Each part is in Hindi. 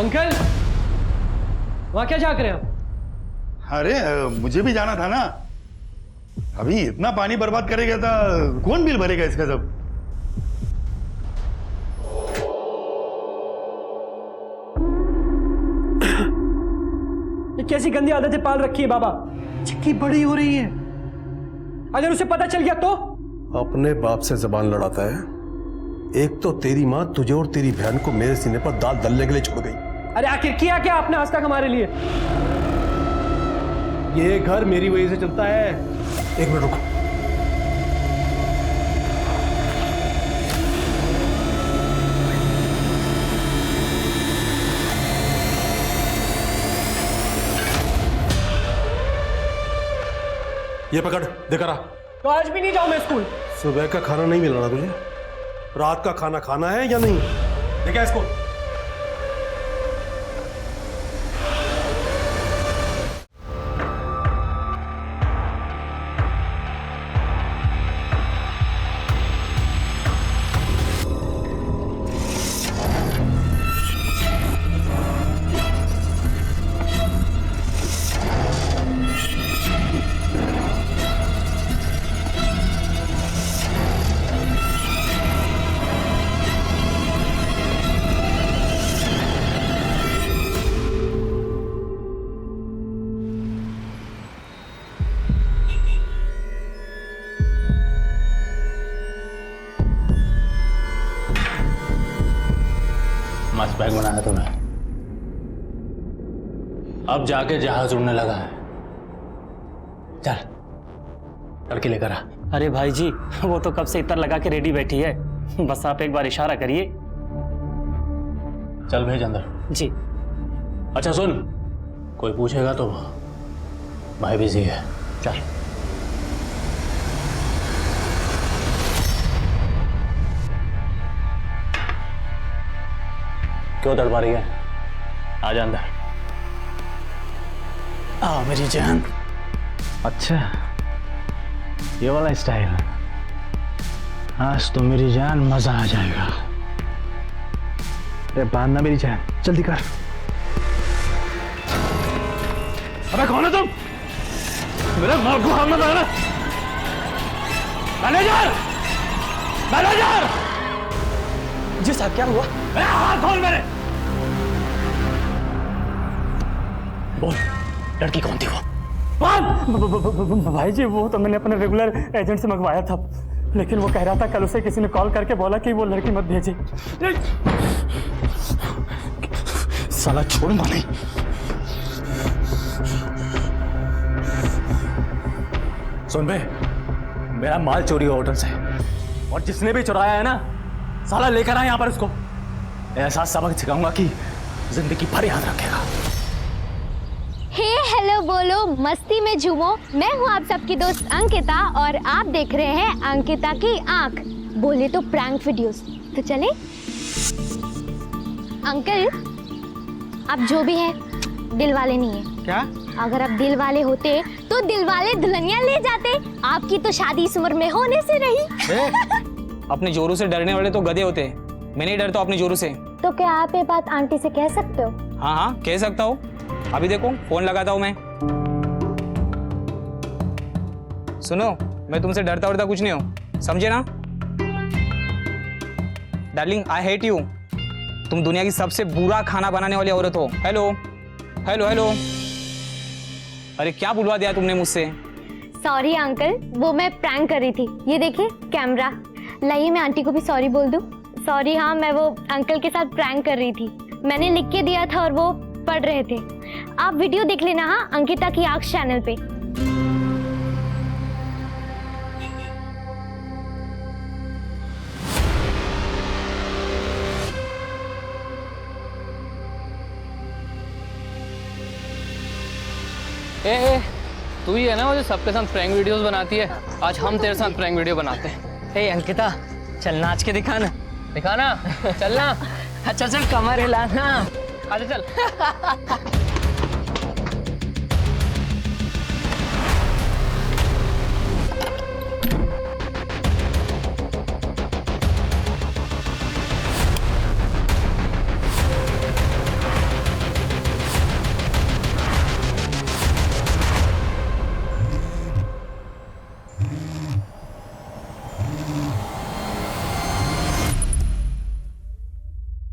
अंकल, वहां क्या झांक रहे हो? अरे मुझे भी जाना था ना। अभी इतना पानी बर्बाद करेगा तो कौन बिल भरेगा इसका सब? ये कैसी गंदी आदतें पाल रखी है बाबा? चिक्की बड़ी हो रही है, अगर उसे पता चल गया तो? अपने बाप से जबान लड़ाता है। एक तो तेरी माँ तुझे और तेरी बहन को मेरे सीने पर दाल दलने के लिए छोड़ गई। अरे आखिर किया क्या आपने आज तक हमारे लिए? ये घर मेरी वजह से चलता है। एक मिनट रुको। ये पकड़, देखा रहा। तो आज भी नहीं जाऊं मैं स्कूल? सुबह का खाना नहीं मिलना तुझे? रात का खाना खाना है या नहीं? देखा इसको। मस्त बैग बनाया तुम्हें। अब जाके जहाज उड़ने लगा है। चल लड़की लेकर आ। अरे भाई जी, वो तो कब से इतर लगा के रेडी बैठी है, बस आप एक बार इशारा करिए। चल भेज अंदर। जी। अच्छा सुन, कोई पूछेगा तो भाई बिजी है। चल। क्यों तड़पा रही है? आजा अंदर। आओ मेरी जान। अच्छा ये वाला स्टाइल, आज तो मेरी जान मजा आ जाएगा। अरे बांधना मेरी जान, जल्दी कर। अबे कौन है तुम? मेरे मां को हाथ मत लगाना। Manager, manager! जी साहब, क्या हुआ? हाथ खोल मेरे। बोल, लड़की कौन थी वो? भाई जी, वो तो मैंने अपने रेगुलर एजेंट से मंगवाया था, लेकिन वो कह रहा था कल उसे किसी ने कॉल करके बोला कि वो लड़की मत भेजे। साला छोड़ूंगा नहीं। सुन बे, मेरा माल चोरी हुआ होटल से, और जिसने भी चुराया है ना, साला लेकर आया यहाँ पर उसको। ऐसा सबक सिखाऊंगा कि जिंदगी भर याद रखेगा। हे हेलो बोलो, मस्ती में झूमो। मैं हूँ आप सबकी दोस्त अंकिता और आप देख रहे हैं अंकिता की आंख। बोले तो प्रैंक वीडियोस। तो चले। अंकल, आप जो भी हैं दिल वाले नहीं है। क्या? अगर आप दिल वाले होते तो दिल वाले दुल्हनिया ले जाते। आपकी तो शादी इस उम्र में होने से रही। अपने जोरों से डरने वाले तो गधे होते हैं, मैं नहीं डरता अपने जोरों से। तो क्या आप ये बात आंटी से कह सकते हो? हाँ हाँ, कह सकता हूँ। अभी देखो फोन लगाता हूँ मैं। सुनो, मैं तुमसे डरता वरता कुछ नहीं हूँ, समझे ना? Darling, I hate you. तुम दुनिया की सबसे बुरा खाना बनाने वाली औरत हो। Hello hello hello. अरे क्या बुलवा दिया तुमने मुझसे? सॉरी अंकल, वो मैं प्रैंक कर रही थी। ये देखिए कैमरा। लाइए मैं आंटी को भी सॉरी बोल दूं। सॉरी, हाँ मैं वो अंकल के साथ प्रैंक कर रही थी। मैंने लिख के दिया था और वो पढ़ रहे थे। आप वीडियो देख लेना हाँ, अंकिता की आंख चैनल पे। ए, तू ही है ना वो जो सबके साथ प्रैंक वीडियोस बनाती है? आज हम तेरे साथ प्रैंक वीडियो बनाते हैं। हे अंकिता, चल नाच के दिखाना। दिखाना? चलना। अच्छा चल, कमर हिलाना। आजा चल।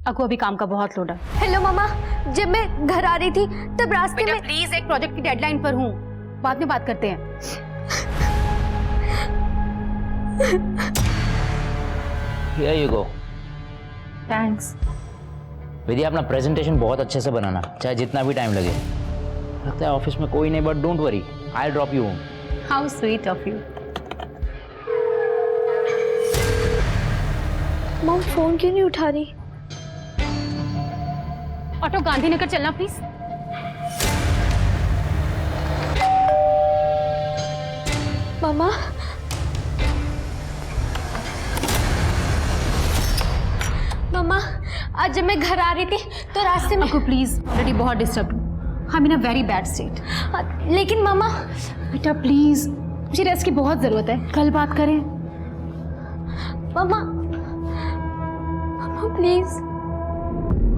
अको अभी काम का बहुत लोड है। हेलो मामा, जब मैं घर आ रही थी तब रास्ते में प्लीज एक प्रोजेक्ट की डेडलाइन पर हूँ, बाद में बात करते हैं। Here you go. थैंक्स। विद्या, अपना प्रेजेंटेशन बहुत अच्छे से बनाना, चाहे जितना भी टाइम लगे। लगता है ऑफिस में कोई नहीं, but don't worry, I drop you home. How sweet of you. Mom phone क्यों नहीं उठा रही? ऑटो गांधीनगर चलना प्लीज। मामा, मामा आज जब मैं घर आ रही थी तो रास्ते में अको प्लीज, ऑलरेडी बहुत डिस्टर्ब हूँ, I am in a very bad state. लेकिन मामा। बेटा प्लीज, मुझे रेस्ट की बहुत जरूरत है, कल बात करें। मामा, मामा प्लीज।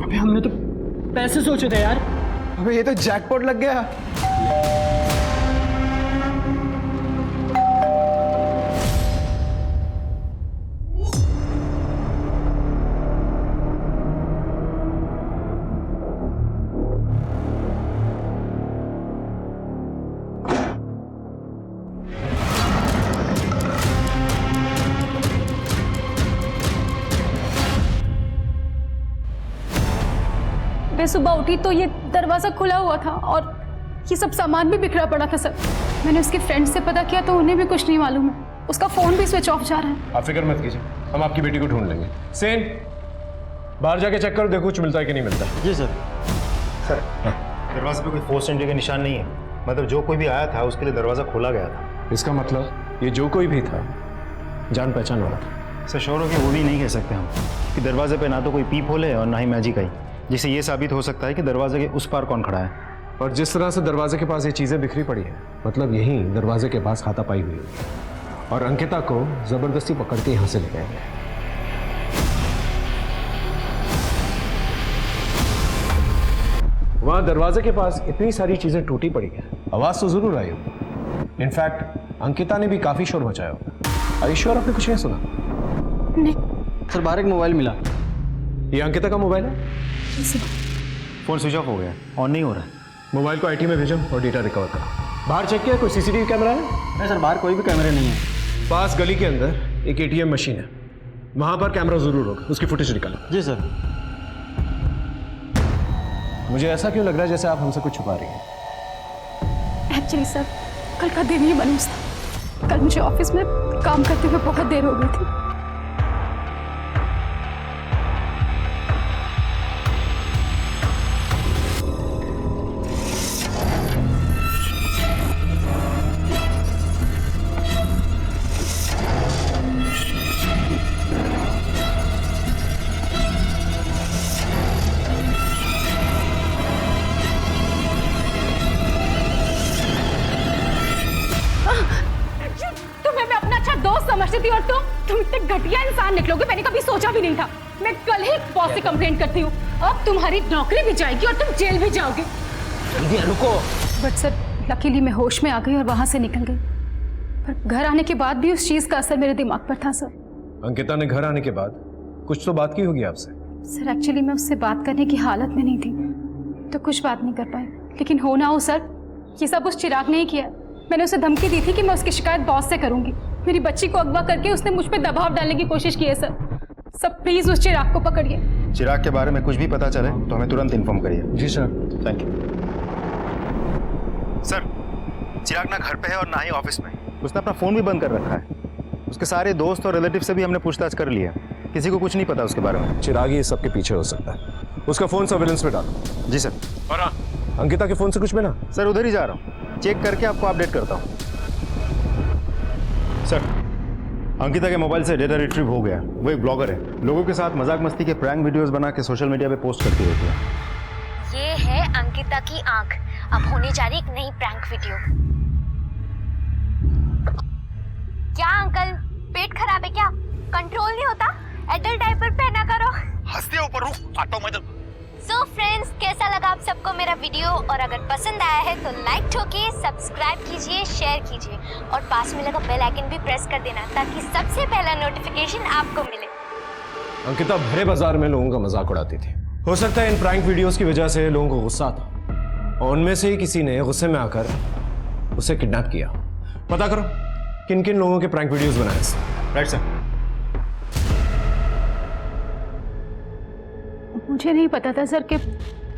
अबे हमने तो पैसे सोचे थे यार। अबे ये तो जैकपॉट लग गया। मैं सुबह उठी तो ये दरवाजा खुला हुआ था और ये सब सामान भी बिखरा पड़ा था सर। मैंने उसके फ्रेंड से पता किया तो उन्हें भी कुछ नहीं मालूम है, उसका फोन भी स्विच ऑफ जा रहा है। आप फिक्र मत कीजिए, हम आपकी बेटी को ढूंढ लेंगे। सेन, बाहर जाके चेक करो, देखो कुछ मिलता है कि नहीं मिलता। जी सर। सर, दरवाजे पे कोई फोर्स एंट्री का निशान नहीं है, मतलब जो कोई भी आया था उसके लिए दरवाजा खोला गया था। इसका मतलब ये जो कोई भी था जान पहचान वाला था। सर श्योर हो कि वो भी नहीं कह सकते हम कि दरवाजे पे ना तो कोई पीप होल है और ना ही मैजिक आई, जिससे ये साबित हो सकता है कि दरवाजे के उस पार कौन खड़ा है। और जिस तरह से दरवाजे के पास ये चीजें बिखरी पड़ी है, मतलब यही दरवाजे के पास हाथापाई हुई है और अंकिता को जबरदस्ती पकड़ के यहां से ले गए। वहां दरवाजे के पास इतनी सारी चीजें टूटी पड़ी है, आवाज तो जरूर आई होगी। इनफैक्ट अंकिता ने भी काफी शोर मचाया होगा। आर यू श्योर आपने कुछ नहीं सुना? नहीं सर, बाहर एक मोबाइल मिला। ये अंकिता का मोबाइल है? फोन स्विच ऑफ हो गया, ऑन नहीं हो रहा है। मोबाइल को आईटी में भेजो और डेटा रिकवर करो। बाहर चेक किया कोई सीसीटीवी कैमरा है? नहीं सर, बाहर कोई भी कैमरे नहीं है। पास गली के अंदर एक एटीएम मशीन है, वहां पर कैमरा जरूर होगा, उसकी फुटेज निकालो। जी सर। मुझे ऐसा क्यों लग रहा है जैसे आप हमसे कुछ छुपा रही हैं? एक्चुअली सर, कल का दिन ही मनूस था। कल मुझे ऑफिस में काम करते हुए बहुत देर हो गई थी। तुम्हें मैं अपना अच्छा दोस्त समझती थी और तुम इतने घटिया इंसान निकलोगे मैंने कभी सोचा भी नहीं था। मैं कल ही बॉस से कंप्लेंट करती हूँ, अब तुम्हारी नौकरी भी जाएगी और तुम जेल भी जाओगे। रुको। बट सर, लकीली मैं होश में आ गई और वहां से निकल गई, पर घर आने के बाद भी उस चीज का असर मेरे दिमाग पर था सर। अंकिता ने घर आने के बाद कुछ तो बात की होगी आपसे? सर एक्चुअली मैं उससे बात करने की हालत में नहीं थी तो कुछ बात नहीं कर पाई, लेकिन हो ना हो सर, ये सब उस चिराग ने ही किया। मैंने उसे धमकी दी थी कि मैं उसकी शिकायत बॉस से करूंगी। मेरी बच्ची को अगवा करके उसने मुझ पे दबाव डालने की कोशिश की है सर। सब प्लीज उस चिराग को पकड़िए। चिराग के बारे में कुछ भी पता चले तो हमें तुरंत इन्फॉर्म करिए। जी sir. Thank you sir. Chirag ना घर पे है और ना ही ऑफिस में, उसने अपना फोन भी बंद कर रखा है। उसके सारे दोस्त और रिलेटिव से भी हमने पूछताछ कर लिया, किसी को कुछ नहीं पता उसके बारे में। चिराग ही सबके पीछे हो सकता है, उसका फोन सर्विलेंस में डालो। जी सर। और हाँ, अंकिता के फोन से कुछ मिला? सर उधर ही जा रहा हूँ, चेक करके आपको अपडेट करता हूँ। सर, अंकिता के मोबाइल से डेटा रिट्रीव हो गया। वो एक ब्लॉगर है, लोगों के साथ मजाक मस्ती के प्रैंक वीडियोस बना के सोशल मीडिया पे पोस्ट करती रहती है। ये है अंकिता की आंख। अब होने जा रही एक नई प्रैंक वीडियो। क्या अंकल, पेट खराब है क्या? कंट्रोल नहीं होता? एडल्ट डायपर पहना करो। हंसते ऊपर रुक आता हूं मैं। सो फ्रेंड्स, कैसा लगा आप सबको मेरा वीडियो? और अगर पसंद आया है तो लाइक ठोकिए, सब्सक्राइब कीजिए, शेयर कीजिए और पास में लगा बेल आइकन भी प्रेस कर देना ताकि सबसे पहला नोटिफिकेशन आपको मिले। अंकिता भरे बाजार में लोगों का मजाक उड़ाती थी। हो सकता है इन प्रैंक वीडियोस की वजह से लोगों को गुस्सा आता और उनमें से ही किसी ने गुस्से में आकर उसे किडनैप किया। पता करो किन किन लोगों के प्रैंक वीडियोस बनाए इसने। Right sir. मुझे नहीं पता था सर कि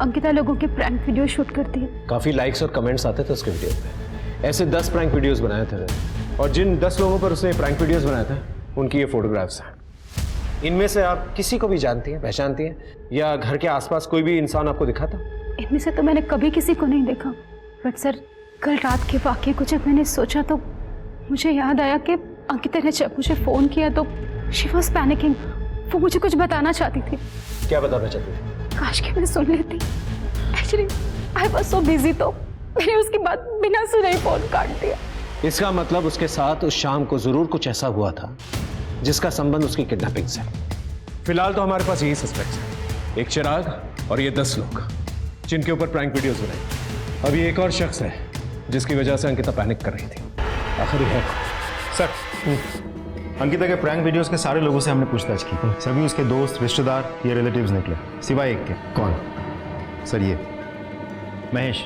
अंकिता लोगों के प्रैंक वीडियो शूट करती है। काफी लाइक्स और कमेंट्स आते थे उसके वीडियो पे। ऐसे 10 प्रैंक वीडियोस बनाए थे और जिन 10 लोगों पर उसने प्रैंक वीडियोस बनाए थे उनकी ये फोटोग्राफ्स हैं। इनमें से आप किसी को भी जानती हैं, पहचानती हैं, या घर के आसपास कोई भी इंसान आपको दिखा था? इनमें से तो मैंने कभी किसी को नहीं देखा, बट सर कल रात के वाक़ये को जब मैंने सोचा तो मुझे याद आया कि अंकिता ने जब मुझे फ़ोन किया तो शी वॉज पैनिकिंग। वो मुझे कुछ बताना चाहती थी। क्या बताना चाहती थी? काश कि मैं सुन लेती। Actually I was so busy, तो मैंने उसकी बात बिना सुने ही फ़ोन काट दिया। इसका मतलब उसके साथ उस शाम को जरूर कुछ ऐसा हुआ था जिसका संबंध उसकी किडनैपिंग से। फिलहाल तो हमारे पास यही सस्पेक्ट्स हैं, एक चिराग और ये 10 लोग जिनके ऊपर प्रैंक वीडियोस बनाए। अभी एक और शख्स है जिसकी वजह से अंकिता पैनिक कर रही थी। आखिर है सर, अंकिता के प्रैंक वीडियोस के सारे लोगों से हमने पूछताछ की। सभी उसके दोस्त, रिश्तेदार या रिलेटिव्स निकले, सिवाय एक के। कौन? सर ये महेश।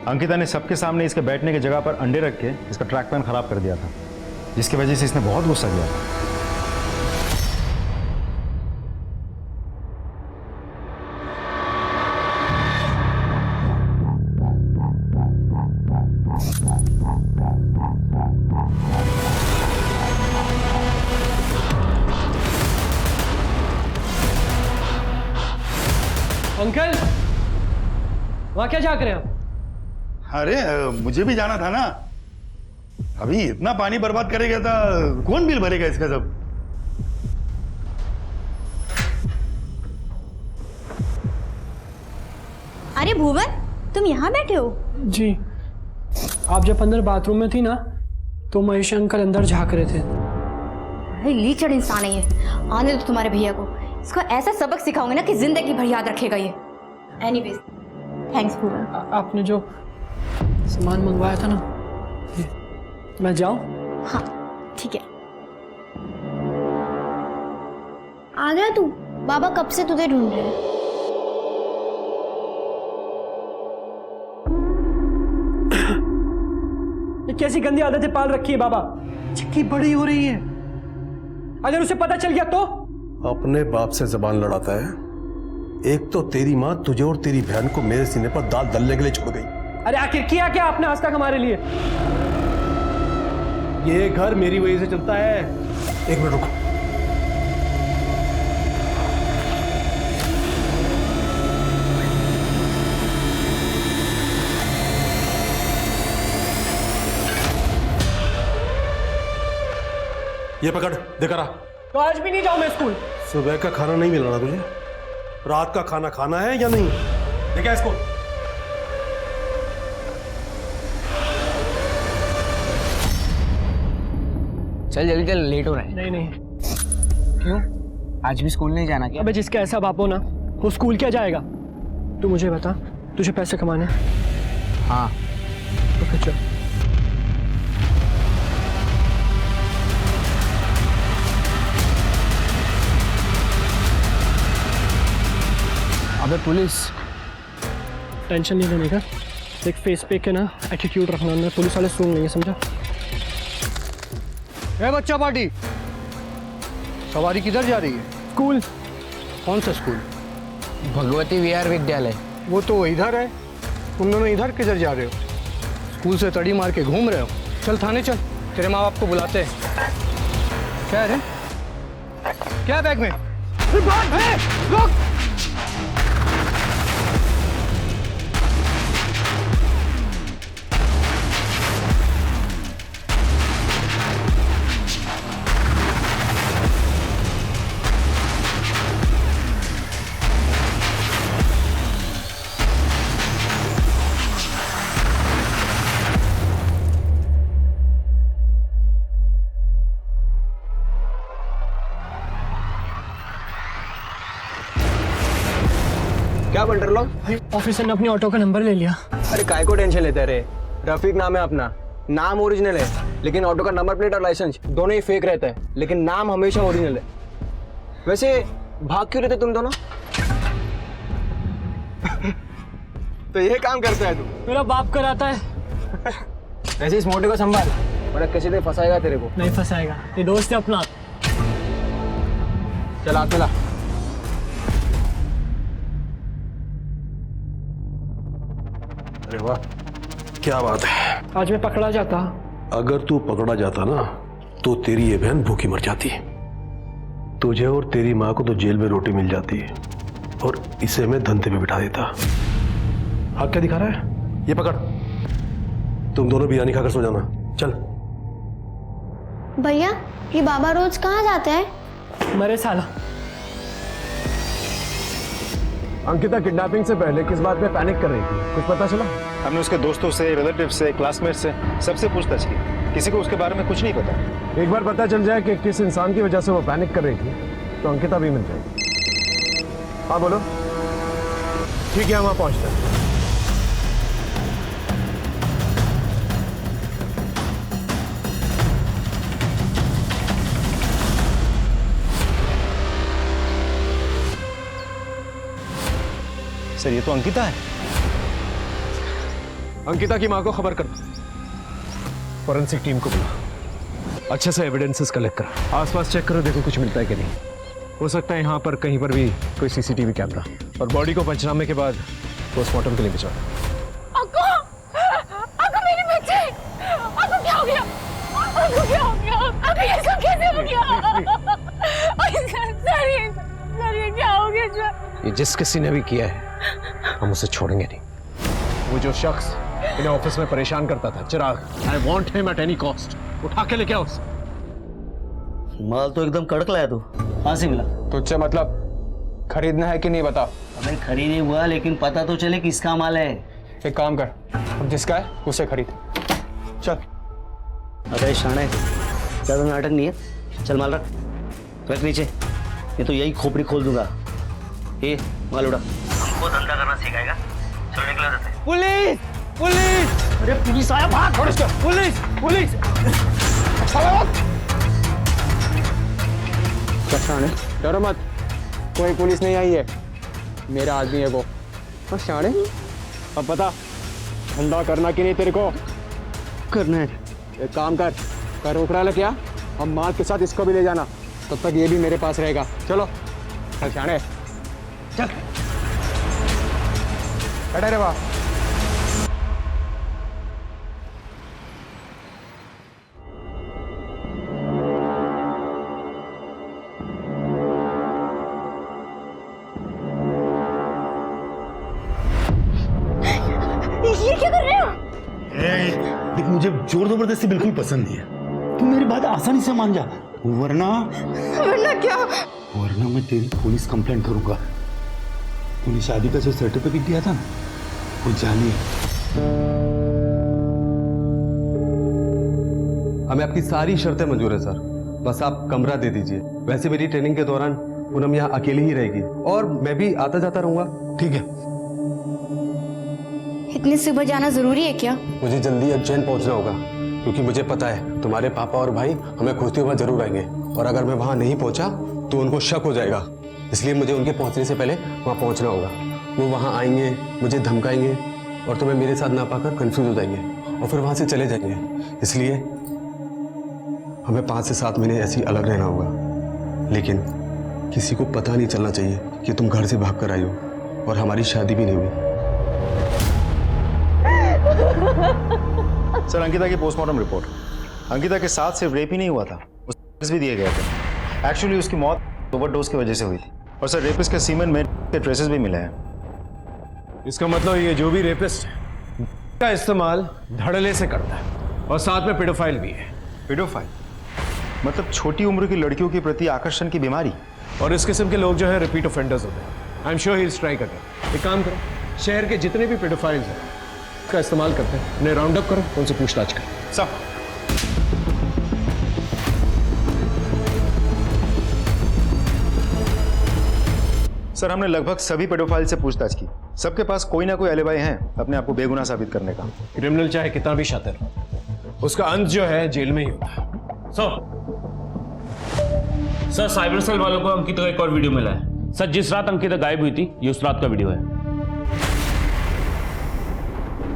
अंकिता ने सबके सामने इसके बैठने की जगह पर अंडे रख के इसका ट्रैक पैन खराब कर दिया था, जिसकी वजह से इसने बहुत गुस्सा किया था। अंकल, वहां क्या जाग रहे हैं आप? अरे मुझे भी जाना था ना। अभी इतना पानी बर्बाद करेगा तो कौन बिल भरेगा इसका सब? अरे भुवन, तुम यहाँ बैठे हो? जी, आप जब अंदर बाथरूम में थी ना तो महेश अंकल अंदर झांक रहे थे। अरे लीचड़ इंसान है ये। आने दो तुम्हारे भैया को, इसको ऐसा सबक सिखाऊंगी ना कि जिंदगी भर याद रखेगा ये। एनीवेज, थैंक्स भुवन। आपने जो सामान मंगवाया था ना, मैं जाऊं? हाँ ठीक है। आ गया तू? बाबा कब से तुझे ढूंढ रहे हैं। ये कैसी गंदी आदतें पाल रखी है बाबा? चिक्की बड़ी हो रही है, अगर उसे पता चल गया तो? अपने बाप से जबान लड़ाता है। एक तो तेरी माँ तुझे और तेरी बहन को मेरे सीने पर दाल दलने के लिए छोड़ गई। अरे आखिर किया क्या आपने आज तक हमारे लिए? ये घर मेरी वजह से चलता है। एक मिनट रुको। ये पकड़, देकर आ। तो आज भी नहीं जाऊं मैं स्कूल? सुबह का खाना नहीं मिलना तुझे? रात का खाना खाना है या नहीं? देखा इसको। चल जल्दी चल, लेट हो रहा है। नहीं नहीं। क्यों? आज भी स्कूल नहीं जाना क्या? अबे जिसका ऐसा बाप हो ना, वो स्कूल क्या जाएगा? तू मुझे बता, तुझे पैसे कमाने हैं? हाँ। तो फिर चल। अबे पुलिस। टेंशन नहीं लेने का, एक फेस पे के ना एटीट्यूड रखना, अंदर पुलिस वाले सुन लेंगे, समझा? बच्चा पार्टी, सवारी किधर जा रही है? स्कूल। कौन सा स्कूल? भगवती विहार विद्यालय। वो तो इधर है, तुम दोनों इधर किधर जा रहे हो? स्कूल से तड़ी मार के घूम रहे हो? चल थाने चल, तेरे माँ बाप को बुलाते हैं। क्या है? क्या बैग में? रुक! क्या बन रहे लोग? ऑफिसर ने अपनी ऑटो का नंबर ले लिया। अरे काय को टेंशन लेते रहे? रफीक नाम है अपना, नाम ओरिजिनल है लेकिन ऑटो का नंबर प्लेट और लाइसेंस दोनों ही फेक रहता है, लेकिन नाम हमेशा ओरिजिनल है। वैसे भाग क्यों रहे थे तुम दोनों? तो ये काम करता है तू? मेरा बाप कराता है। वैसे इस मोटे को संभाल, बड़ा कैसे दे फंसाएगा तेरे को। नहीं फंसाएगा, ये दोस्त है अपना। चला चला। अरे वाह, क्या बात है। आज मैं पकड़ा जाता। अगर तू पकड़ा जाता ना तो तेरी ये बहन भूखी मर जाती। तुझे और तेरी माँ को तो जेल में रोटी मिल जाती और इसे मैं धंधे पे बिठा देता। हाँ, क्या दिखा रहा है? ये पकड़, तुम दोनों बिरयानी खाकर सो जाना। चल। भैया, ये बाबा रोज कहाँ जाते हैं? मरे साला। अंकिता किडनैपिंग से पहले किस बात में पैनिक कर रही थी, कुछ पता चला? हमने उसके दोस्तों से, रिलेटिव से, क्लासमेट से सबसे पूछताछ की, किसी को उसके बारे में कुछ नहीं पता। एक बार पता चल जाए कि किस इंसान की वजह से वो पैनिक कर रही थी तो अंकिता भी मिल जाएगी। हाँ बोलो। ठीक है, हम वहाँ पहुँचते हैं। सर, ये तो अंकिता है। अंकिता की माँ को खबर कर दो, फॉरेंसिक टीम को बुला, अच्छे से एविडेंसेस कलेक्ट करो, आसपास चेक करो, देखो कुछ मिलता है कि नहीं। हो सकता है यहाँ पर कहीं पर भी कोई सीसीटीवी कैमरा, और बॉडी को पंचनामे के बाद पोस्टमार्टम के लिए भिजवा दो। मेरी बच्ची, क्या हो गया? क्या हो गया? ये सब कैसे हो गया? सर, ये क्या हो गया? ये जिस किसी ने भी किया है हम उसे छोड़ेंगे नहीं। वो जो शख्स इन्हें ऑफिस में परेशान करता था, Chirag, I want him at any cost. उठा के लेके आओ उसे। माल तो एकदम कड़क लाया तू। कहाँ से मिला? तुझसे मतलब खरीदना है कि नहीं बता। अबे खरीद नहीं हुआ, लेकिन पता तो चले किसका माल है। एक काम कर, अब जिसका है उसे खरीद। चल। अबे शाणे, ज्यादा नाटक नहीं है। चल माल रख नीचे, ये तो यही खोपड़ी खोल दूंगा। ये माल उड़ा। हमको धंधा करना सिखाएगा? चल निकला जाते। पुलिस! पुलिस! अरे पुलिस आया, भाग! पुलिस! पुलिस! डरो मत, कोई पुलिस नहीं आई है, मेरा आदमी है वो। शाणे, अब बता धंधा करना कि नहीं तेरे को? करना है। एक काम कर उकड़ा ले क्या, हम माल के साथ इसको भी ले जाना, तब तक ये भी मेरे पास रहेगा। चलो चल शाणे, चल। बैठे रे वाह। ये क्या कर रहे हो? देख, मुझे जोर जबरदस्ती बिल्कुल पसंद नहीं है। तू मेरी बात आसानी से मान जा, वरना क्या? वरना मैं तेरी पुलिस कंप्लेंट करूंगा। तूने शादी का जो सर्टिफिकेट दिया था ना, वो जाली है। हमें आपकी सारी शर्तें मंजूर है सर, बस आप कमरा दे दीजिए। वैसे मेरी ट्रेनिंग के दौरान पूनम यहाँ अकेली ही रहेगी और मैं भी आता जाता रहूंगा। ठीक है। इतनी सुबह जाना जरूरी है क्या? मुझे जल्दी उज्जैन पहुंचना होगा, क्योंकि मुझे पता है तुम्हारे पापा और भाई हमें खोजते हुए जरूर आएंगे, और अगर मैं वहां नहीं पहुंचा तो उनको शक हो जाएगा। इसलिए मुझे उनके पहुंचने से पहले वहां पहुंचना होगा। वो वहां आएंगे, मुझे धमकाएंगे और तुम्हें मेरे साथ ना पाकर कंफ्यूज हो जाएंगे और फिर वहां से चले जाएंगे। इसलिए हमें 5 से 7 महीने ऐसे ही अलग रहना होगा, लेकिन किसी को पता नहीं चलना चाहिए कि तुम घर से भाग कर आई हो, और हमारी शादी भी नहीं हुई। सर, अंकिता की पोस्टमार्टम रिपोर्ट। अंकिता के साथ सिर्फ रेप ही नहीं हुआ था, उसको भी दिए गए थे। एक्चुअली उसकी मौत ओवरडोज की वजह से हुई थी, और सर रेपिस्ट के सीमेन में के ट्रेसेस भी मिले हैं। इसका मतलब ये जो भी रेपिस्ट है का इस्तेमाल धड़ल्ले से करता है, और साथ में पेडोफाइल भी है। पेडोफाइल मतलब छोटी उम्र की लड़कियों के प्रति आकर्षण की बीमारी। और इस किस्म के लोग जो है रिपीट ऑफेंडर्स होते हैं। I am sure he is try करते हैं। एक काम करो, शहर के जितने भी पेडोफाइल्स हैं का इस्तेमाल करते हैं, उन्हें राउंड अप करो, उनसे पूछताछ करो। सब सर, हमने लगभग सभी पेडोफाइल से पूछताछ की। सबके पास कोई ना कोई एलिबाई है अपने आप को बेगुनाह साबित करने का। क्रिमिनल चाहे कितना भी शातिर हो, उसका अंत जो है जेल में ही होता है। सर साइबर सेल वालों को अंकिता का एक और वीडियो मिला है। सर जिस रात अंकिता गायब हुई थी ये उस रात का वीडियो है।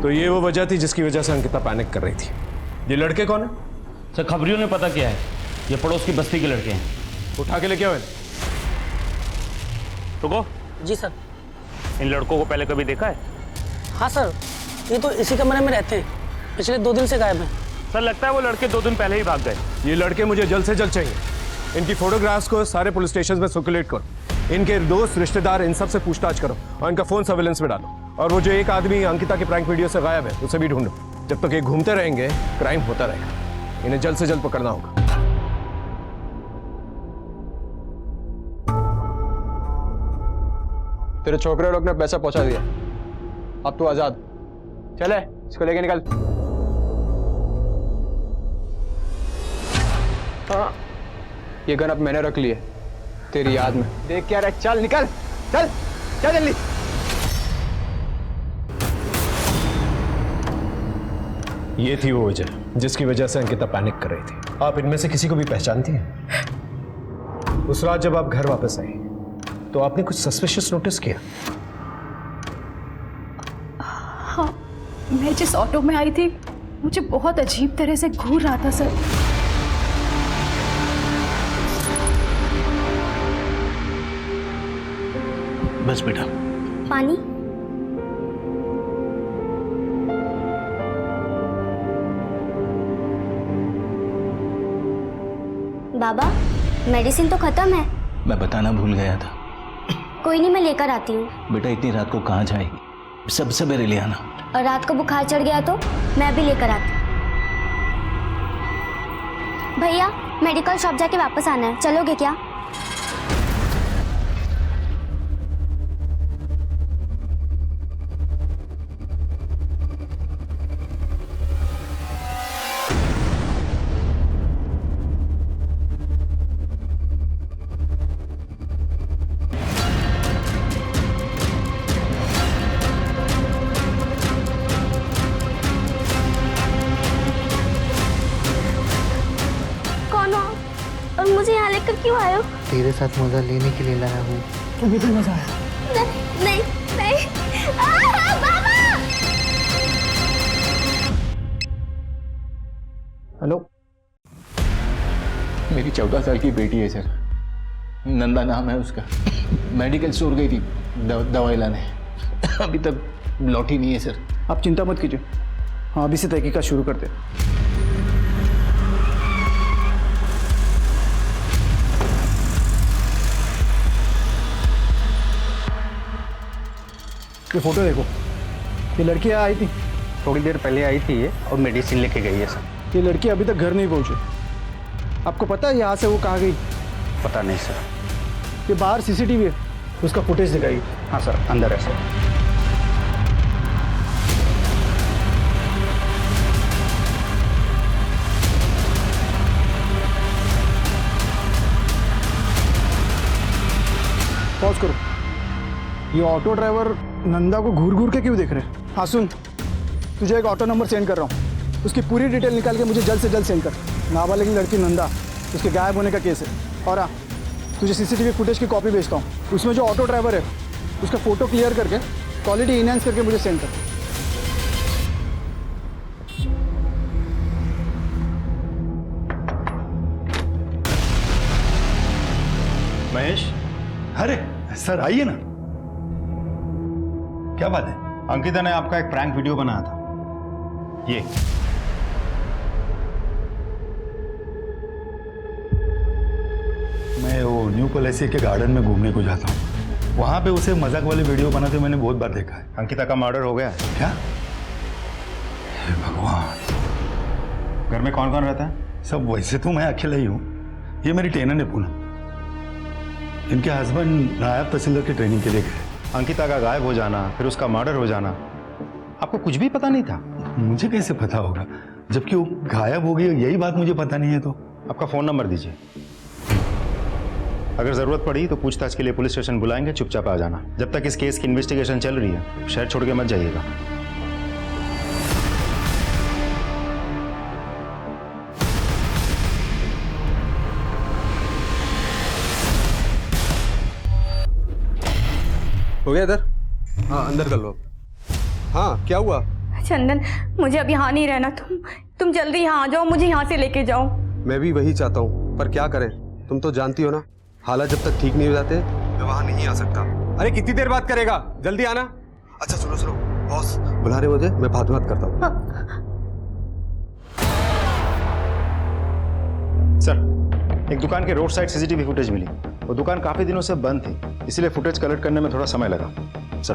तो ये वो वजह थी जिसकी वजह से अंकिता पैनिक कर रही थी। ये लड़के कौन है? सर खबरियों ने पता किया है, ये पड़ोस की बस्ती के लड़के हैं। उठा के लेके आओ। रुको। जी सर। इन लड़कों को पहले कभी देखा है? हाँ सर, ये तो इसी कमरे में रहते हैं, पिछले 2 दिन से गायब हैं। सर लगता है वो लड़के 2 दिन पहले ही भाग गए। ये लड़के मुझे जल्द से जल्द चाहिए। इनकी फोटोग्राफ्स को सारे पुलिस स्टेशन में सर्कुलेट करो। इनके दोस्त रिश्तेदार इन सब से पूछताछ करो और इनका फोन सर्वेलेंस में डालो। और वो जो एक आदमी अंकिता के प्रैंक वीडियो से गायब है उसे भी ढूंढो। जब तक ये घूमते रहेंगे क्राइम होता रहेगा। इन्हें जल्द से जल्द पकड़ना होगा। तेरे छोकरे लोग ने पैसा पहुंचा दिया, अब तू आजाद। चले इसको लेके निकल। हाँ, ये गन अब मैंने रख ली है तेरी याद में। देख क्या रहा, चल निकल, चल चल जल्दी। ये थी वो वजह जिसकी वजह से अंकिता पैनिक कर रही थी। आप इनमें से किसी को भी पहचानती हैं? उस रात जब आप घर वापस आई तो आपने कुछ सस्पिशियस नोटिस किया? हाँ, मैं जिस ऑटो में आई थी मुझे बहुत अजीब तरह से घूर रहा था सर। बस बेटा। पानी? बाबा, मेडिसिन तो खत्म है। मैं बताना भूल गया था। कोई नहीं, मैं लेकर आती हूँ। बेटा इतनी रात को कहाँ जाएगी, सब सवेरे ले आना। और रात को बुखार चढ़ गया तो मैं भी लेकर आती हूँ। भैया, मेडिकल शॉप जाके वापस आना है, चलोगे क्या? मुझे यहाँ लेकर क्यों आए हो? तेरे साथ मजा लेने के लिए लाया हूँ। तुम्हें भी मजा आया? नहीं नहीं। बाबा! हेलो, मेरी 14 साल की बेटी है सर, नंदा नाम है उसका। मेडिकल स्टोर गई थी दवाई लाने, अभी तक लौटी नहीं है सर। आप चिंता मत कीजिए, हाँ अभी से तहकीकात शुरू करते हैं। ये फोटो देखो, ये लड़की आई थी थोड़ी देर पहले आई थी ये, और मेडिसिन लेके गई है सर। ये लड़की अभी तक घर नहीं पहुंची। आपको पता है यहाँ से वो कहाँ गई? पता नहीं सर। ये बाहर सीसीटीवी है, उसका फुटेज दिखाई। हाँ सर, अंदर है सर। पॉज करो। ये ऑटो ड्राइवर नंदा को घूर घूर के क्यों देख रहे हैं? हाँ सुन, तुझे एक ऑटो नंबर सेंड कर रहा हूँ, उसकी पूरी डिटेल निकाल के मुझे जल्द से जल्द सेंड कर। नाबालिग लड़की नंदा, उसके गायब होने का केस है। और हाँ, तुझे सीसीटीवी फुटेज की कॉपी भेजता हूँ, उसमें जो ऑटो ड्राइवर है उसका फ़ोटो क्लियर करके क्वालिटी इनहेंस करके मुझे सेंड कर। महेश। अरे सर आइए ना, क्या बात है? अंकिता ने आपका एक प्रैंक वीडियो बनाया था, ये। मैं वो न्यू कॉलेज के गार्डन में घूमने को जाता हूँ, वहाँ पे उसे मजाक वाले वीडियो बनाते मैंने बहुत बार देखा है। अंकिता का मर्डर हो गया है क्या? हे भगवान। घर में कौन कौन रहता है? सब वैसे तो मैं अकेला ही हूँ, ये मेरी टेनर है पूनम, इनके हस्बैंड नायब तहसीलदार की ट्रेनिंग के लिए गए। अंकिता का गायब हो जाना, फिर उसका मर्डर हो जाना, आपको कुछ भी पता नहीं था? मुझे कैसे पता होगा, जबकि वो गायब हो गई, यही बात मुझे पता नहीं है। तो आपका फोन नंबर दीजिए, अगर जरूरत पड़ी तो पूछताछ के लिए पुलिस स्टेशन बुलाएंगे, चुपचाप आ जाना। जब तक इस केस की इन्वेस्टिगेशन चल रही है शहर छोड़ के मत जाइएगा। हो गया इधर? हाँ अंदर कर लो। हाँ क्या हुआ? चंदन, मुझे अब यहाँ नहीं रहना। तुम जल्दी यहाँ आ जाओ, मुझे यहाँ से लेके जाओ। मैं भी वही चाहता हूँ, पर क्या करें, तुम तो जानती हो ना, हालात जब तक ठीक नहीं हो जाते मैं वहाँ नहीं आ सकता। अरे कितनी देर बात करेगा, जल्दी आना। अच्छा सुनो सुनो, बॉस बुला रहे मुझे, मैं बात करता हूँ। सर, एक दुकान के रोड साइड सीसीटीवी फुटेज मिली। वो दुकान काफी दिनों से बंद थी, इसलिए फुटेज कलेक्ट करने में थोड़ा समय लगा। सर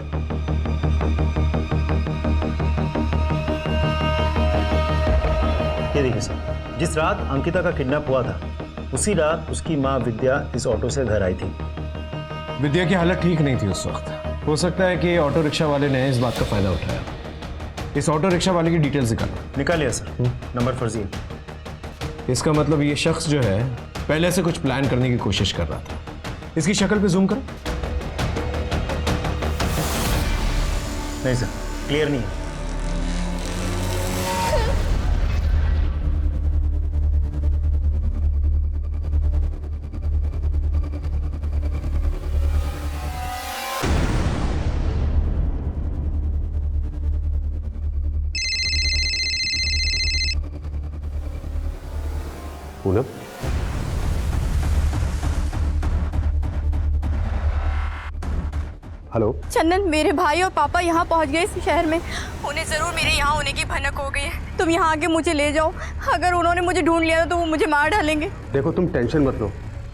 ये देखिए सर, जिस रात अंकिता का किडनैप हुआ था उसी रात उसकी माँ विद्या इस ऑटो से घर आई थी। विद्या की हालत ठीक नहीं थी उस वक्त। हो सकता है कि ऑटो रिक्शा वाले ने इस बात का फायदा उठाया। इस ऑटो रिक्शा वाले की डिटेल्स निकालिए सर। नंबर फर्जी है। इसका मतलब ये शख्स जो है पहले से कुछ प्लान करने की कोशिश कर रहा था। इसकी शक्ल पे जूम करो। नहीं सर, क्लियर नहीं है। पूनम, हेलो। चंदन, मेरे भाई और पापा यहाँ पहुँच गए इस शहर में। उन्हें ज़रूर मेरे यहाँ होने की भनक हो गई है। तुम यहाँ आके मुझे ले जाओ। अगर उन्होंने मुझे ढूंढ लिया तो वो मुझे मार डालेंगे। देखो तुम टेंशन मत लो,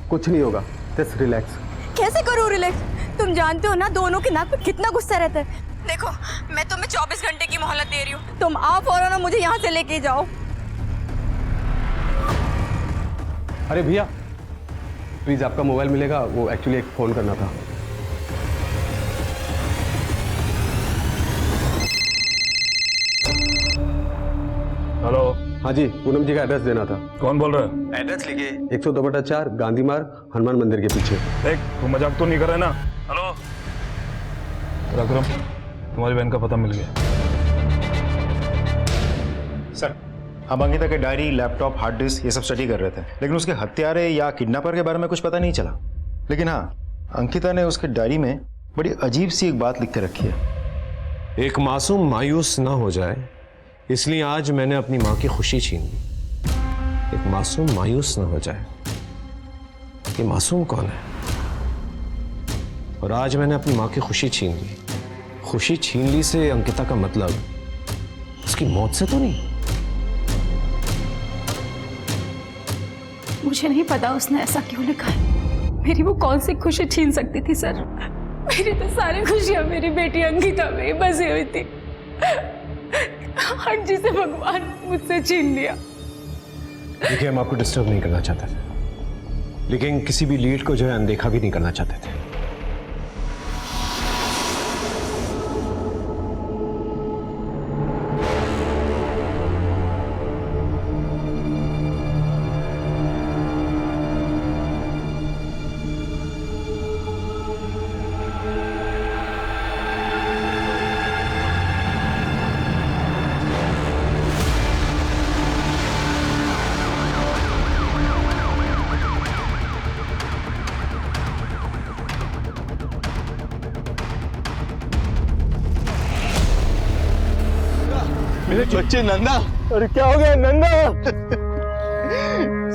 कुछ नहीं होगा, जस्ट रिलैक्स। कैसे करूँ रिलैक्स? तुम जानते हो ना दोनों के नाक पे कितना गुस्सा रहता है। देखो, मैं तुम्हें 24 घंटे की मोहलत दे रही हूँ। तुम आओ फौरन, मुझे यहाँ से लेके जाओ। अरे भैया प्लीज आपका मोबाइल मिलेगा, वो एक्चुअली एक फोन करना था। हेलो। हाँ जी, पूनम जी का एड्रेस देना था। कौन बोल रहा है? एड्रेस लिखिए, 102/4 गांधी मार्ग, हनुमान मंदिर के पीछे। देख तू मजाक तो नहीं कर रहा है ना? हेलो विक्रम, तुम्हारी बहन का पता मिल गया। सर, हम अंकिता के डायरी, लैपटॉप, हार्ड डिस्क ये सब स्टडी कर रहे थे, लेकिन उसके हत्यारे या किडनैपर के बारे में कुछ पता नहीं चला। लेकिन हाँ, अंकिता ने उसके डायरी में बड़ी अजीब सी एक बात लिख के रखी है। एक मासूम मायूस ना हो जाए इसलिए आज मैंने अपनी माँ की खुशी छीन ली। एक मासूम मायूस ना हो जाए। ये मासूम कौन है? और आज मैंने अपनी माँ की खुशी छीन ली। खुशी छीन ली से अंकिता का मतलब उसकी मौत से तो नहीं? मुझे नहीं पता उसने ऐसा क्यों लिखा है। मेरी वो कौन सी खुशी छीन सकती थी सर? मेरी तो सारी खुशियां मेरी बेटी अंकिता में ही बसी हुई थी। हर चीज से भगवान मुझसे छीन लिया। देखिए, हम आपको डिस्टर्ब नहीं करना चाहते थे, लेकिन किसी भी लीड को जो है अनदेखा भी नहीं करना चाहते थे। मेरे बच्चे नंदा। अरे क्या हो गया नंदा?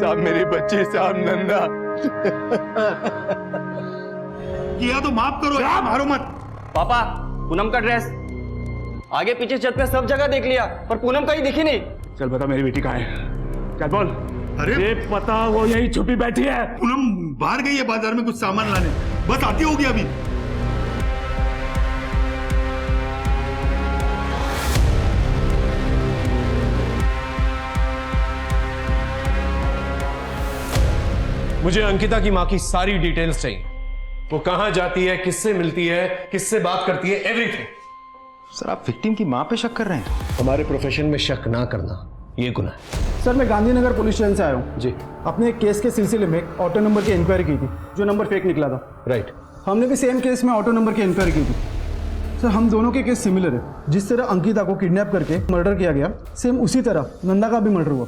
साहब मेरे बच्चे, साहब नंदा। किया तो माफ करो यार, मारो मत। पापा, पूनम का ड्रेस आगे पीछे छत पे सब जगह देख लिया, पर पूनम कहीं दिखी नहीं। चल बता मेरी बेटी कहाँ है? चल बोल। अरे पता, वो यही छुपी बैठी है। पूनम बाहर गई है बाजार में कुछ सामान लाने, बस आती होगी अभी। मुझे अंकिता की माँ की सारी डिटेल्स चाहिए। वो कहाँ जाती है, किससे मिलती है, किससे बात करती है, एवरीथिंग। सर, आप विक्टिम की माँ पे शक कर रहे हैं? हमारे प्रोफेशन में शक ना करना ये गुनाह है। सर, मैं गांधीनगर पुलिस स्टेशन से आया हूँ जी। अपने एक केस के सिलसिले में ऑटो नंबर की इंक्वायरी की थी, जो नंबर फेक निकला था। राइट। हमने भी सेम केस में ऑटो नंबर की इंक्वायरी की थी। सर, हम दोनों के केस सिमिलर है। जिस तरह अंकिता को किडनैप करके मर्डर किया गया, सेम उसी तरह नंदा का भी मर्डर हुआ।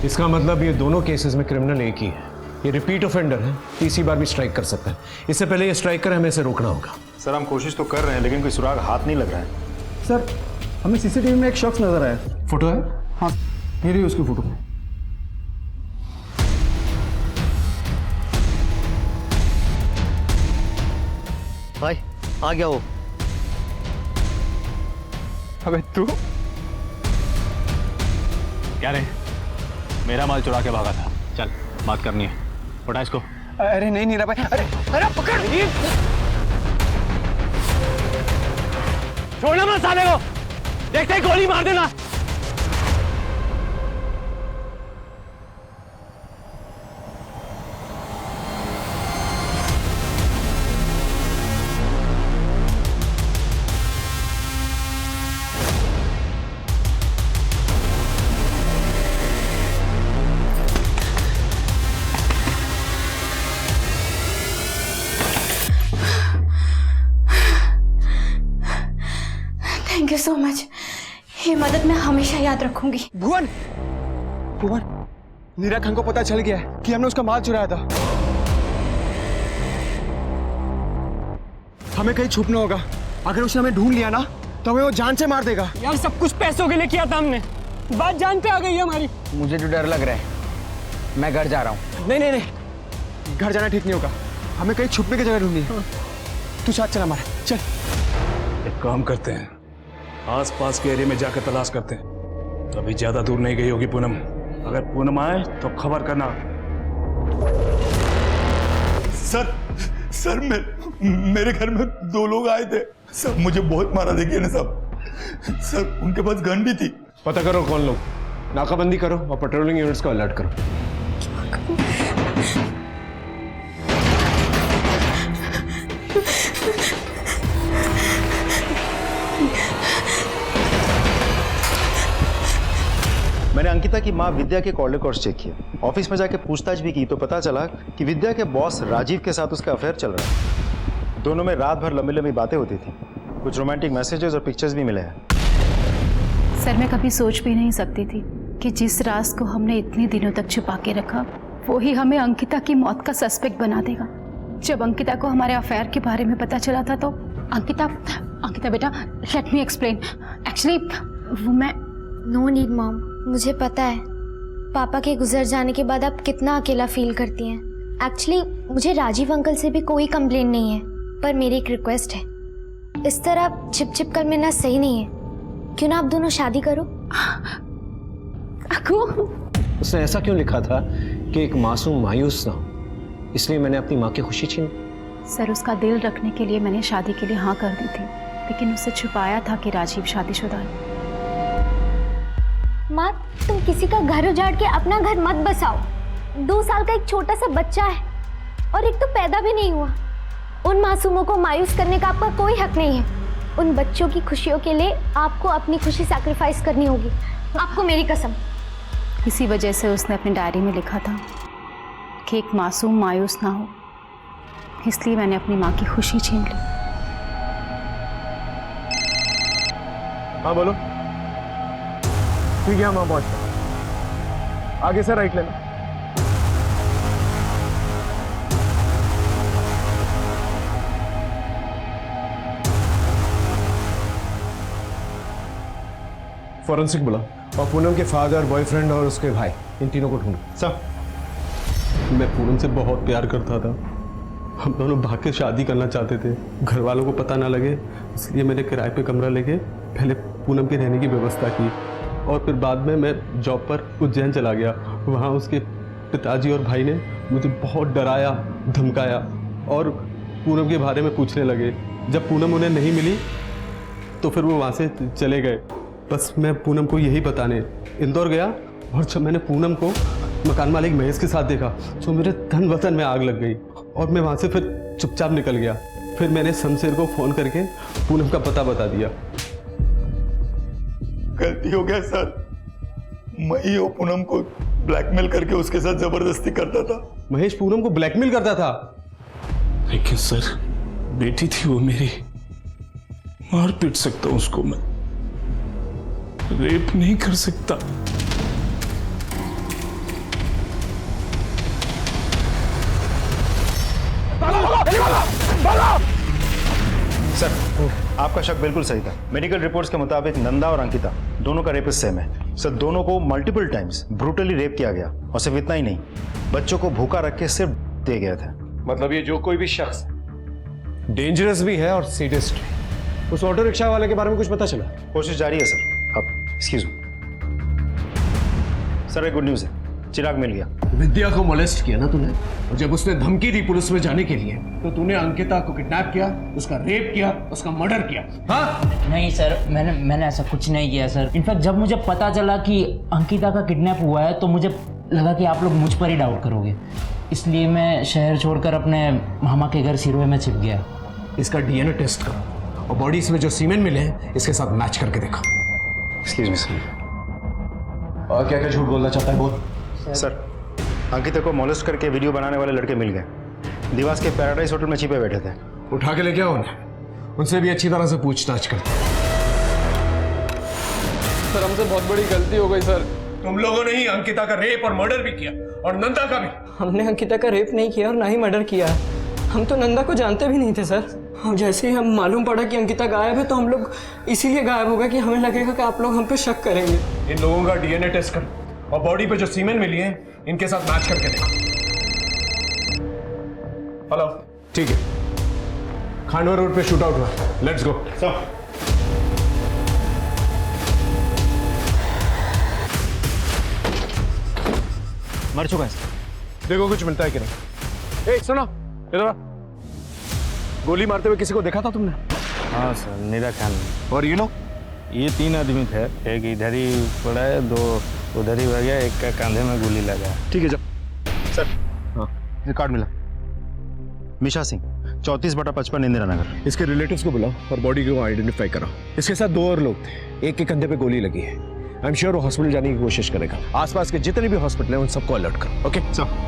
इसका मतलब ये दोनों केसेस में क्रिमिनल एक ही है। ये रिपीट ऑफेंडर है, तीसरी बार भी स्ट्राइक कर सकता है। इससे पहले ये स्ट्राइक करे, हमें इसे रोकना होगा। सर हम कोशिश तो कर रहे हैं लेकिन कोई सुराग हाथ नहीं लग रहा है। सर हमें सीसीटीवी में एक शख्स नजर आया। फोटो है? हाँ ये रही उसकी फोटो। भाई आ गया वो। अबे तू क्या रे, मेरा माल चुरा के भागा था। चल बात करनी है, उठा इसको। अरे नहीं नीरा भाई, अरे अरे पकड़, छोड़ना मत साले को, देखते ही गोली मार देना। थैंक यू सो मच, ये मदद मैं हमेशा याद रखूंगी। भुवन, भुवन, नीरा खान को पता चल गया है कि हमने उसका माल चुराया था। हमें कहीं छुपना होगा। अगर उसने हमें ढूंढ लिया ना तो हमें वो जान से मार देगा। यार सब कुछ पैसों के लिए किया था हमने, बात जान पे आ गई है हमारी। मुझे तो डर लग रहा है, मैं घर जा रहा हूँ। नहीं नहीं नहीं, घर जाना ठीक नहीं होगा। हमें कहीं छुपने की जगह ढूंढनी है। तू साथ चल हमारे, चल। एक काम करते हैं, आसपास के एरिया में जाकर तलाश करते हैं। अभी ज्यादा दूर नहीं गई होगी पूनम। अगर पूनम आए तो खबर करना। सर मेरे घर में 2 लोग आए थे सर, मुझे बहुत मारा देखिए ना सब। सर उनके पास गन भी थी। पता करो कौन लोग, नाकाबंदी करो और पेट्रोलिंग यूनिट्स को अलर्ट करो। मैंने अंकिता की माँ विद्या के कॉल रिकॉर्ड्स चेक किए, ऑफिस में जाके पूछताछ भी की तो पता चला कि विद्या के बॉस राजीव के साथ उसका अफेयर चल रहा है। दोनों में रात भर लंबी लंबी बातें होती थी। कुछ रोमांटिक मैसेजेस और पिक्चर्स भी मिले हैं। सर मैं कभी सोच भी नहीं सकती थी कि जिस राज को हमने इतने दिनों तक छुपा के रखा वो ही हमें अंकिता की मौत का सस्पेक्ट बना देगा। जब अंकिता को हमारे अफेयर के बारे में पता चला था तो अंकिता बेटा लेट मी एक्सप्लेन। एक्चुअली वो मैं नो नीड मॉम, मुझे पता है पापा के गुजर जाने के बाद आप कितना अकेला फील करती हैं। एक्चुअली मुझे राजीव अंकल से भी कोई कंप्लेन नहीं है, पर मेरी एक रिक्वेस्ट है, इस तरह छिप कर मिलना सही नहीं है। क्यों ना आप दोनों शादी करो। उसने ऐसा क्यों लिखा था कि एक मासूम मायूस ना हो, इसलिए मैंने अपनी माँ की खुशी छीनी। सर उसका दिल रखने के लिए मैंने शादी के लिए हाँ कर दी थी, लेकिन उससे छुपाया था कि राजीव शादीशुदा है। माँ तुम किसी का घर उजाड़ के अपना घर मत बसाओ। 2 साल का एक छोटा सा बच्चा है और एक तो पैदा भी नहीं हुआ। उन मासूमों को मायूस करने का आपका कोई हक नहीं है। उन बच्चों की खुशियों के लिए आपको अपनी खुशी सैक्रिफाइस करनी होगी, आपको मेरी कसम। इसी वजह से उसने अपनी डायरी में लिखा था कि एक मासूम मायूस ना हो, इसलिए मैंने अपनी माँ की खुशी छीन ली। हाँ बोलो। ठीक है हम वहाँ पहुँच, आगे से राइट लेना। फॉरेंसिक बुला और पूनम के फादर, बॉयफ्रेंड और उसके भाई, इन तीनों को ढूंढो। सर मैं पूनम से बहुत प्यार करता था। हम दोनों भाग के शादी करना चाहते थे, घर वालों को पता ना लगे, इसलिए मैंने किराए पे कमरा लेके पहले पूनम के रहने की व्यवस्था की और फिर बाद में मैं जॉब पर उज्जैन चला गया। वहाँ उसके पिताजी और भाई ने मुझे बहुत डराया, धमकाया और पूनम के बारे में पूछने लगे। जब पूनम उन्हें नहीं मिली तो फिर वो वहाँ से चले गए। बस मैं पूनम को यही बताने इंदौर गया और जब मैंने पूनम को मकान मालिक महेश के साथ देखा तो मेरे धन वतन में आग लग गई और मैं वहाँ से फिर चुपचाप निकल गया। फिर मैंने शमशेर को फ़ोन करके पूनम का पता बता दिया। गलती हो गया सर, मैं ही वो पूनम को ब्लैकमेल करके उसके साथ जबरदस्ती करता था। महेश पूनम को ब्लैकमेल करता था? लेकिन सर बेटी थी वो मेरी, मार पीट सकता हूं उसको मैं, रेप नहीं कर सकता। सर, आपका शक बिल्कुल सही था। मेडिकल रिपोर्ट्स के मुताबिक नंदा और अंकिता दोनों का रेपिस्ट सेम है। सर, दोनों को मल्टीपल टाइम्स ब्रूटली रेप किया गया और सिर्फ इतना ही नहीं, बच्चों को भूखा रख के सिर्फ दिए गए थे। मतलब ये जो कोई भी शख्स डेंजरस भी है और सीरियस भी। उस ऑटो रिक्शा वाले के बारे में कुछ पता चला? कोशिश जारी है सर। अब एक्सक्यूज मी सर, एक गुड न्यूज़ है, चिराग मिल गया। विद्या को मोलेस्ट किया ना तूने, और जब उसने धमकी दी पुलिस में जाने के लिए तो तूने अंकिता को किडनैप किया, उसका रेप किया, उसका मर्डर किया। हाँ? नहीं सर, मैंने ऐसा कुछ नहीं किया सर। इनफैक्ट जब मुझे पता चला कि अंकिता का किडनैप हुआ है तो मुझे लगा कि आप लोग मुझ पर ही डाउट करोगे, इसलिए मैं शहर छोड़कर अपने मामा के घर सिरोए में छिप गया। इसका डीएनए टेस्ट करो और बॉडीज में जो सीमेंट मिले हैं इसके साथ मैच करके देखो। Excuse me sir. और क्या क्या झूठ बोलना चाहता है बोल। सर, अंकिता को मोलेस्ट करके वीडियो बनाने वाले लड़के मिल गए। दिवास के पैराडाइज होटल में छिपे बैठे थे। उठा के लेके आओ उन्हें, उनसे भी अच्छी तरह से पूछताछ करते। सर हमसे बहुत बड़ी गलती हो गई सर। तुम लोगों ने ही अंकिता का रेप और मर्डर भी किया और नंदा का भी। हमने अंकिता का रेप नहीं किया और ना ही मर्डर किया। हम तो नंदा को जानते भी नहीं थे सर। और जैसे ही हम मालूम पड़ा कि अंकिता गायब है तो हम लोग इसीलिए गायब हो गए कि हमें लगेगा कि आप लोग हम पे शक करेंगे। इन लोगों का डीएनए टेस्ट करो और बॉडी पे जो सीमेंट मिली है इनके साथ मैच करके देखो। हेलो, ठीक है, खांडवा रोड पे शूट आउट हुआ, लेट्स गो। मर चुका है। देखो कुछ मिलता है कि नहीं। ए सुनो, इधर आ। गोली मारते हुए किसी को देखा था तुमने? हाँ सर, नीरा खान। और ये लोग? ये 3 आदमी थे, एक इधर ही पड़ा है, 2 उधर ही भाग गया, एक का कंधे में गोली लगा। ठीक है, जब सर हाँ ये कार्ड मिला। मिशा सिंह, 34/55 इंदिरा नगर। इसके रिलेटिव्स को बुलाओ और बॉडी को आइडेंटिफाई कराओ। इसके साथ 2 और लोग थे, एक के कंधे पे गोली लगी है। आई एम श्योर वो हॉस्पिटल जाने की कोशिश करेगा। आसपास के जितने भी हॉस्पिटल हैं उन सबको अलर्ट करो। Okay sir.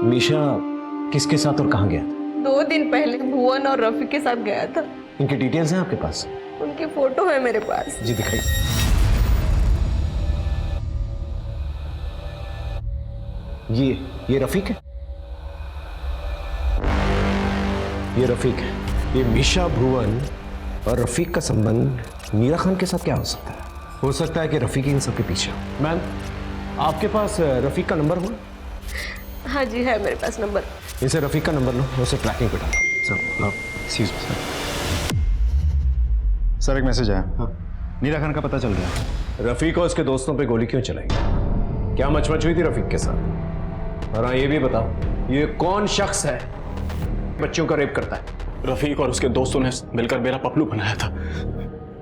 मीशा किसके साथ और कहाँ गया था? 2 दिन पहले भुवन और रफी के साथ गया था। इनके डिटेल्स हैं आपके पास? उनकी फोटो है मेरे पास। जी दिखाइए। ये रफीक है? ये रफीक है। ये मीशा, भुवन और रफीक का संबंध मीरा खान के साथ क्या हो सकता है? हो सकता है कि रफीक इन सबके पीछे। मैम, आपके पास रफीक का नंबर होगा? हाँ जी है मेरे पास नंबर। इसे रफीक का नंबर लो, उसे ट्रैकिंग पे डालो। सर, सर एक मैसेज आया। हाँ। नीरा खान का पता चल गया। रफीक और उसके दोस्तों पे गोली क्यों चलाई? क्या मचमच हुई थी रफीक के साथ? और हाँ, ये भी बताओ, ये कौन शख्स है बच्चों का रेप करता है? रफीक और उसके दोस्तों ने मिलकर मेरा पपलू बनाया था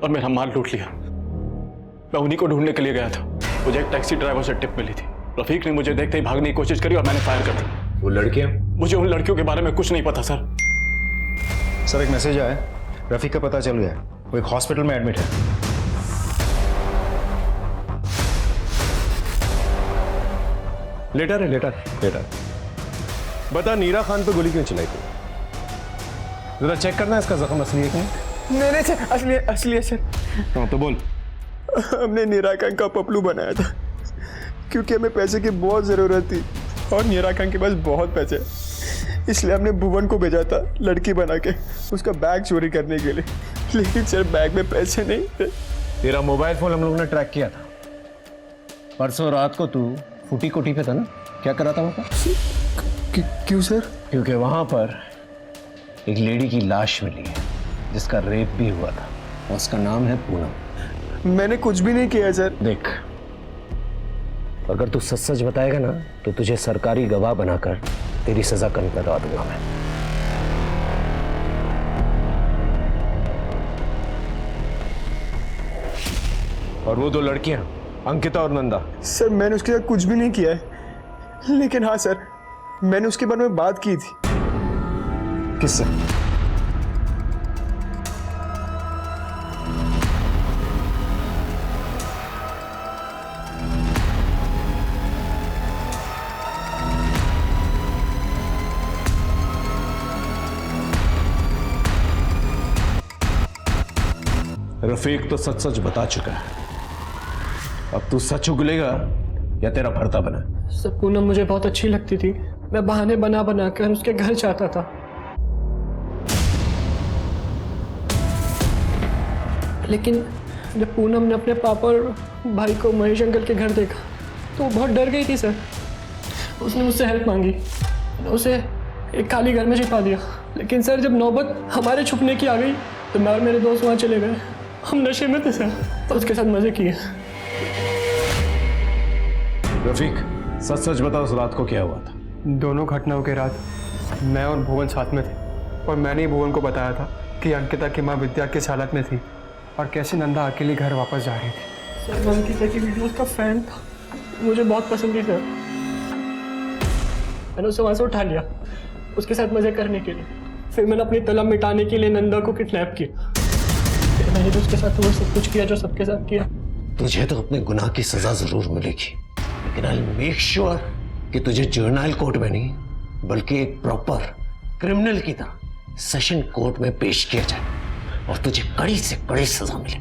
और मेरा माल लूट लिया। मैं उन्हीं को ढूंढने के लिए गया था। मुझे एक टैक्सी ड्राइवर से टिप मिली थी। रफीक ने मुझे देखते ही भागने की कोशिश करी और मैंने फायर कर दी। वो लड़कियां? मुझे उन लड़कियों के बारे में कुछ नहीं पता सर। सर एक मैसेज आया, रफीक का पता चल गया, वो एक हॉस्पिटल में एडमिट है। लेटर है, लेटर। बता, नीरा खान पे गोली क्यों चलाई थी? जरा चेक करना इसका जख्म असली है क्या? मेरे से असली है सर। हाँ तो बोल। हमने नीरा खान का पपलू बनाया था क्योंकि हमें पैसे की बहुत ज़रूरत थी और नीरा खान के पास बहुत पैसे, इसलिए हमने भुवन को भेजा था लड़की बना के उसका बैग चोरी करने के लिए। लेकिन सर बैग में पैसे नहीं थे। तेरा मोबाइल फोन हम लोगों ने ट्रैक किया था। परसों रात को तू फूटी कोठी पे था ना? क्या कर रहा था वहाँ पर? क्यों सर? क्योंकि वहाँ पर एक लेडी की लाश मिली है जिसका रेप भी हुआ था। उसका नाम है पूनम। मैंने कुछ भी नहीं किया सर। देख, अगर तू सच सच बताएगा ना तो तुझे सरकारी गवाह बनाकर तेरी सजा करवा दूंगा मैं। और वो 2 लड़कियां, अंकिता और नंदा। सर मैंने उसके साथ कुछ भी नहीं किया है, लेकिन हाँ सर मैंने उसके बारे में बात की थी। किससे? रफीक तो सच सच बता चुका है, अब तू सच उगलेगा या तेरा भरता बना। सर पूनम मुझे बहुत अच्छी लगती थी, मैं बहाने बना बना कर उसके घर जाता था, लेकिन जब पूनम ने अपने पापा और भाई को महेश अंकल के घर देखा तो वो बहुत डर गई थी सर। उसने मुझसे हेल्प मांगी, उसे एक खाली घर में छिपा दिया, लेकिन सर जब नौबत हमारे छुपने की आ गई तो मैं और मेरे दोस्त वहाँ चले गए। हम नशे में थे सर और उसके साथ मजे किए। रफीक सच सच बताओ, उस रात को क्या हुआ था? दोनों घटनाओं के रात मैं और भुवन साथ में थे और मैंने ही भुवन को बताया था कि अंकिता की माँ विद्या किस हालत में थी और कैसे नंदा अकेली घर वापस जा रही थी। सर मैं अंकिता की वीडियोस का फैन था, मुझे बहुत पसंद थी सर। मैंने उसे वहाँ से उठा लिया उसके साथ मजे करने के लिए, फिर मैंने अपनी तलब मिटाने के लिए नंदा को किडनैप किया, फिर मैंने तो उसके साथ वो सब कुछ किया जो सबके साथ किया। तुझे तो अपने गुनाह की सजा जरूर मिलेगी, लेकिन आई मेक श्योर कि तुझे जुवेनाइल कोर्ट में नहीं बल्कि एक प्रॉपर क्रिमिनल की तरह सेशन कोर्ट में पेश किया जाए और तुझे कड़ी से कड़ी सजा मिले।